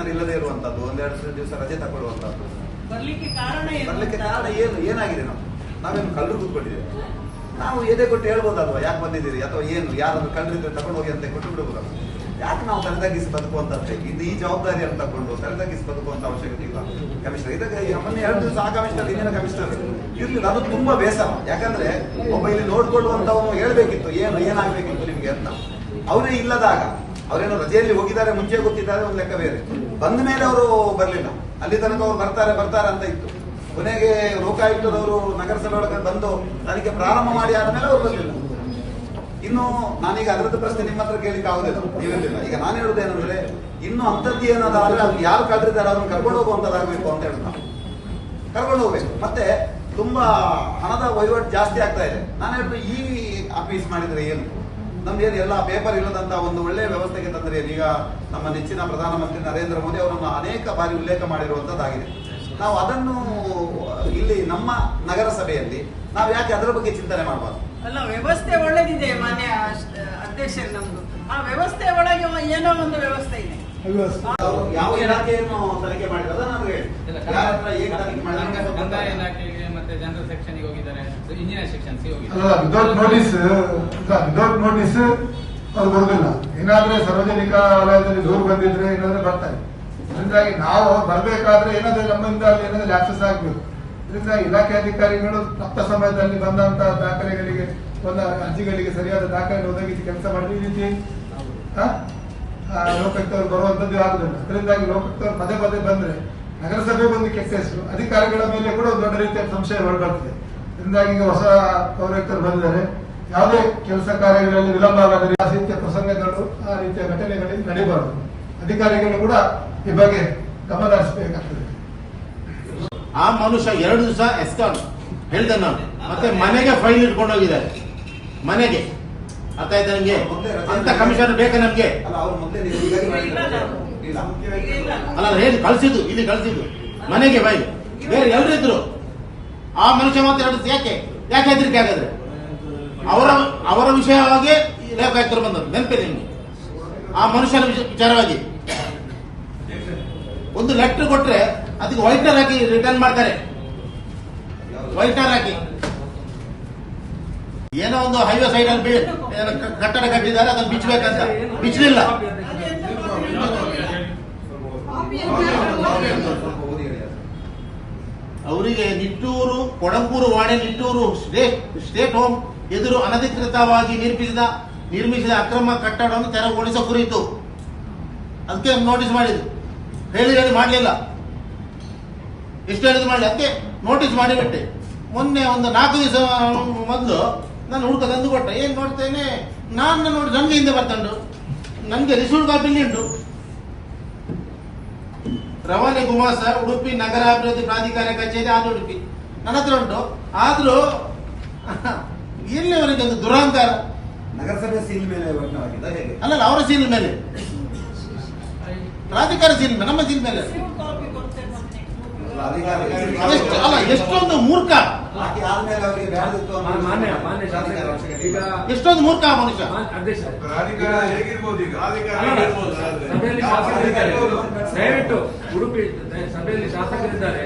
Commissioner ಇಲ್ಲದೆ ಇರುವಂತದ್ದು, ಒಂದೆರಡು ದಿವಸ ರಜೆ ತಗೊಳ್ಳುವಂತದ್ದು. ಬರ್ಲಿಕ್ಕೆ ಕಾರಣ ಏನಾಗಿದೆ? ನಾವೇನು ಕಳ್ಳರು ಕೂತ್ಕೊಂಡಿದ್ದೇವೆ? ನಾವು ಎದೆ ಕೊಟ್ಟು ಹೇಳ್ಬೋದಲ್ವಾ ಯಾಕೆ ಬಂದಿದ್ದೀರಿ, ಅಥವಾ ಏನು ಯಾರಾದ್ರೂ ಕಳ್ಳರಿದ್ರೆ ತಗೊಂಡು ಹೋಗಿ ಅಂತ ಕೊಟ್ಟು ಬಿಡಬಹುದಲ್ಲ. ಯಾಕೆ ನಾವು ತಲೆದಾಗಿಸಿ ಬದುಕುವಂತದ್ದೇ ಇದು, ಈ ಜವಾಬ್ದಾರಿಯನ್ನು ತಗೊಂಡು ತಲೆದಾಗಿಸಿ ಬದುಕುವಂತ ಅವಶ್ಯಕತೆ ಇಲ್ಲ. ಕಮಿಷನರ್ ಇದಕ್ಕೆ ಮೊನ್ನೆ 2 ದಿವಸ ಆ ಕಮಿಷನರ್ ಇನ್ನೇನು ಕಮಿಷನರ್ ಇರ್ಲಿಲ್ಲ, ಅದು ತುಂಬಾ ಬೇಸರ. ಯಾಕಂದ್ರೆ ಒಬ್ಬ ಇಲ್ಲಿ ನೋಡ್ಕೊಳ್ಳುವಂತವನು ಹೇಳ್ಬೇಕಿತ್ತು ಏನಾಗ್ಬೇಕಿತ್ತು ನಿಮ್ಗೆ ಅಂತ. ಅವರೇ ಇಲ್ಲದಾಗ, ಅವರೇನೋ ರಜೆಯಲ್ಲಿ ಹೋಗಿದ್ದಾರೆ, ಮುಂಚೆ ಗೊತ್ತಿದ್ದಾರೆ, ಒಂದು ಲೆಕ್ಕ ಬೇರೆ. ಬಂದ ಮೇಲೆ ಅವರು ಬರಲಿಲ್ಲ, ಅಲ್ಲಿ ತನಕ ಅವ್ರು ಬರ್ತಾರೆ ಅಂತ ಇತ್ತು. ಕೊನೆಗೆ ಲೋಕಾಯುಕ್ತದವರು ನಗರಸಭೆ ಒಳಗೆ ಬಂದು ತನಿಖೆ ಪ್ರಾರಂಭ ಮಾಡಿ ಆದ್ಮೇಲೆ ಅವ್ರು ಬರಲಿಲ್ಲ. ಇನ್ನು ನಾನೀಗ ಅದರದ್ದು ಪ್ರಶ್ನೆ ನಿಮ್ಮ ಹತ್ರ ಕೇಳಿಕ್ಕೆ ಆಗುದಿಲ್ಲ, ನೀವಿರಲಿಲ್ಲ. ಈಗ ನಾನು ಹೇಳುದೇನಂದ್ರೆ, ಇನ್ನು ಅಂತದ್ದು ಏನಾದ್ರೆ ಅದು ಯಾರು ಕಳ್ರಿದ್ದಾರೆ ಅದನ್ನು ಕರ್ಕೊಂಡು ಹೋಗುವಂತದ್ದಾಗಬೇಕು ಅಂತ ಹೇಳ್ತಾರೆ. ಕರ್ಕೊಂಡು ಹೋಗ್ಬೇಕು. ಮತ್ತೆ ತುಂಬಾ ಹಣದ ವಹಿವಾಟು ಜಾಸ್ತಿ ಆಗ್ತಾ ಇದೆ. ನಾನು ಹೇಳುದು ಈ ಆಫೀಸ್ ಮಾಡಿದ್ರೆ ಏನು, ನಮ್ದೇನು ಎಲ್ಲ ಪೇಪರ್ ಇಲ್ಲದಂತ ಒಂದು ಒಳ್ಳೆಯ ವ್ಯವಸ್ಥೆಗೆ ತಂದ್ರೆ ಏನು. ಈಗ ನಮ್ಮ ನೆಚ್ಚಿನ ಪ್ರಧಾನಮಂತ್ರಿ ನರೇಂದ್ರ ಮೋದಿ ಅವರನ್ನು ಅನೇಕ ಬಾರಿ ಉಲ್ಲೇಖ ಮಾಡಿರುವಂತದ್ದಾಗಿದೆ. ನಾವು ಅದನ್ನು ಇಲ್ಲಿ ನಮ್ಮ ನಗರಸಭೆಯಲ್ಲಿ ನಾವು ಯಾಕೆ ಅದರ ಬಗ್ಗೆ ಚಿಂತನೆ ಮಾಡಬಾರ್ದು? ಅಲ್ಲ, ವ್ಯವಸ್ಥೆ ಒಳ್ಳೆದಿದೆ ಮಾನ್ಯ ಅಧ್ಯಕ್ಷರು. ನಮ್ದು ಆ ವ್ಯವಸ್ಥೆ ಒಳಗೆ ಏನೋ ಒಂದು ವ್ಯವಸ್ಥೆ ಇದೆ. ಯಾವ ಇಲಾಖೆಯನ್ನು ತನಿಖೆ ಮಾಡಿದ್ರೆ ನಮಗೆ ಕಂದಾಯ ಇಲಾಖೆಗೆ ಮತ್ತೆ ಜನರಲ್ ಸೆಕ್ಷನ್ ಹೋಗಿದ್ದಾರೆ, ಇಂಜಿನಿಯರ್ ಸೆಕ್ಷನ್ ವಿದೌಟ್ ನೋಟಿಸ್ ಅದು ಬರುದಿಲ್ಲ. ಏನಾದ್ರೆ ಸಾರ್ವಜನಿಕ ವಲಯದಲ್ಲಿ ದೂರು ಬಂದಿದ್ರೆ ಏನಾದ್ರೆ ಬರ್ತಾರೆ. ಇದರಿಂದಾಗಿ ನಾವು ಬರ್ಬೇಕಾದ್ರೆ ಏನಾದ್ರೆ ನಮ್ಮಿಂದ ಅಲ್ಲಿ ಏನಾದ್ರೆ ಲ್ಯಾಪ್ಸಸ್ ಆಗ್ಬೇಕು. ಇದರಿಂದ ಇಲಾಖೆ ಅಧಿಕಾರಿಗಳು ತಪ್ಪ ಸಮಯದಲ್ಲಿ ಬಂದಂತ ದಾಖಲೆಗಳಿಗೆ, ಅರ್ಜಿಗಳಿಗೆ ಸರಿಯಾದ ದಾಖಲೆ ಒದಗಿಸಿ ಕೆಲಸ ಮಾಡಿದ್ರೆ ಈ ರೀತಿ ಲೋಕಾಯುಕ್ತವರು ಬರುವಂತದ್ದು ಆಗುದಿಲ್ಲ. ಅದರಿಂದಾಗಿ ಲೋಕಾಯುಕ್ತವರು ಪದೇ ಬಂದ್ರೆ ನಗರಸಭೆ ಒಂದು ಕೆಟ್ಟ ಹೆಸರು, ಅಧಿಕಾರಿಗಳ ಮೇಲೆ ಕೂಡ ಒಂದು ದೊಡ್ಡ ರೀತಿಯ ಸಂಶಯ ಹೊರಬರ್ತದೆ. ಇದರಿಂದಾಗಿ ಈಗ ಹೊಸ ಪೌರಾಯುಕ್ತರು ಬಂದಿದ್ದಾರೆ. ಯಾವುದೇ ಕೆಲಸ ಕಾರ್ಯಗಳಲ್ಲಿ ವಿಳಂಬ ಆಗದ ಆ ರೀತಿಯ ಪ್ರಸಂಗಗಳು, ಆ ರೀತಿಯ ಘಟನೆಗಳಿಗೆ ನಡೀಬಾರದು. ಅಧಿಕಾರಿಗಳು ಕೂಡ ಈ ಬಗ್ಗೆ ಗಮನ ಹರಿಸಬೇಕಾಗ್ತದೆ. ಆ ಮನುಷ್ಯ 2 ದಿವಸ ಎಸ್ಕಾನ್ ಹೇಳ್ದೆ ನಾನು, ಮತ್ತೆ ಮನೆಗೆ ಫೈಲ್ ಇಟ್ಕೊಂಡು ಹೋಗಿದ್ದಾರೆ. ಮನೆಗೆ ಅರ್ಥ ಆಯ್ತಾ ನಿಮ್ಗೆ? ಅಂತ ಕಮಿಷನರ್ ಬೇಕಾ ನಮ್ಗೆ? ಅಲ್ಲ ಹೇಳಿ ಕಳ್ಸಿದ್ದು, ಇಲ್ಲಿ ಕಳ್ಸಿದ್ದು ಮನೆಗೆ ಫೈಲ್. ಬೇರೆ ಎಲ್ರು ಇದ್ರು, ಆ ಮನುಷ್ಯ ಮಾತ್ರ 2 ದಿವಸ ಯಾಕೆ ಹೆದರಿಕೆ ಆಗಿದ್ರೆ ಅವರ ವಿಷಯವಾಗಿ ಲೋಕಾಯುಕ್ತರು ಬಂದದ್ದು ನೆನಪಿದೆ ನಿಮ್ಗೆ? ಆ ಮನುಷ್ಯನ ವಿಚಾರವಾಗಿ ಒಂದು ಲೆಟರ್ ಕೊಟ್ರೆ ಅದಕ್ಕೆ ವೈಟ್ನರ್ ಹಾಕಿ ರಿಟರ್ನ್ ಮಾಡ್ತಾರೆ. ವೈಟ್ನರ್ ಹಾಕಿ ಏನೋ ಒಂದು ಹೈವೇ ಸೈಡ್ ಅಲ್ಲಿ ಕಟ್ಟಡ ಕಟ್ಟಿದ್ದಾರೆ, ಅದನ್ನು ಬಿಚ್ಚಬೇಕಂತ ಬಿಚ್ಚಲಿಲ್ಲ. ಅವರಿಗೆ ನಿಟ್ಟೂರು ಕೊಡಂಗೂರು ವಾಣಿ ನಿಟ್ಟೂರು ಸ್ಟೇಟ್ ಹೋಮ್ ಎದುರು ಅನಧಿಕೃತವಾಗಿ ನಿರ್ಮಿಸಿದ ಅಕ್ರಮ ಕಟ್ಟಡವನ್ನು ತೆರವುಗೊಳಿಸುವ ಕುರಿತು ಅದಕ್ಕೆ ನೋಟಿಸ್ ಮಾಡಿದ್ರು. ಹೇಳಿ ಮಾಡಲಿಲ್ಲ, ಎಷ್ಟು ಹೇಳಿದ್ರು ಮಾಡಲಿ, ಅದಕ್ಕೆ ನೋಟಿಸ್ ಮಾಡಿಬಿಟ್ಟೆ. ಮೊನ್ನೆ ಒಂದು 4 ದಿವಸ ಮೊದಲು ನಾನು ಹುಡುಕ ತಂದು ಕೊಟ್ಟೆ. ಏನ್ ನೋಡ್ತೇನೆ ನಾನು ನೋಡಿ ನನ್ಗೆ ಹಿಂದೆ ಬರ್ತಂಡು, ನನ್ಗೆ ರಿಸೀವ್ಡ್ ಕಾಪಿ ಇಲ್ಲಿ ಉಂಟು. ರವಾನೆ ಗುಮಾಸ ಉಡುಪಿ ನಗರಾಭಿವೃದ್ಧಿ ಪ್ರಾಧಿಕಾರ ಕಚೇರಿ ಆದ ಉಡುಪಿ ನನ್ನ ಹತ್ರ ಉಂಟು. ಆದ್ರೂ ಇಲ್ಲಿವರೆಗೆ ಒಂದು ದುರಾಂಕಾರ. ನಗರಸಭೆ ಸೀಲ್ ಮೇಲೆ ಅಲ್ಲಲ್ಲ, ಅವರ ಸೀಲ್ ಮೇಲೆ, ಪ್ರಾಧಿಕಾರ ಸೀಲ್ ಮೇಲೆ, ನಮ್ಮ ಸೀಲ್ ಮೇಲೆ. ಅಲ್ಲ, ಎಷ್ಟೊಂದು ಮೂರ್ಖ, ಎಷ್ಟೊಂದು ಮೂರ್ಖ ಮನುಷ್ಯ. ದಯವಿಟ್ಟು ಉಡುಪಿ ಸಭೆಯಲ್ಲಿ ಶಾಸಕರಿದ್ದಾರೆ,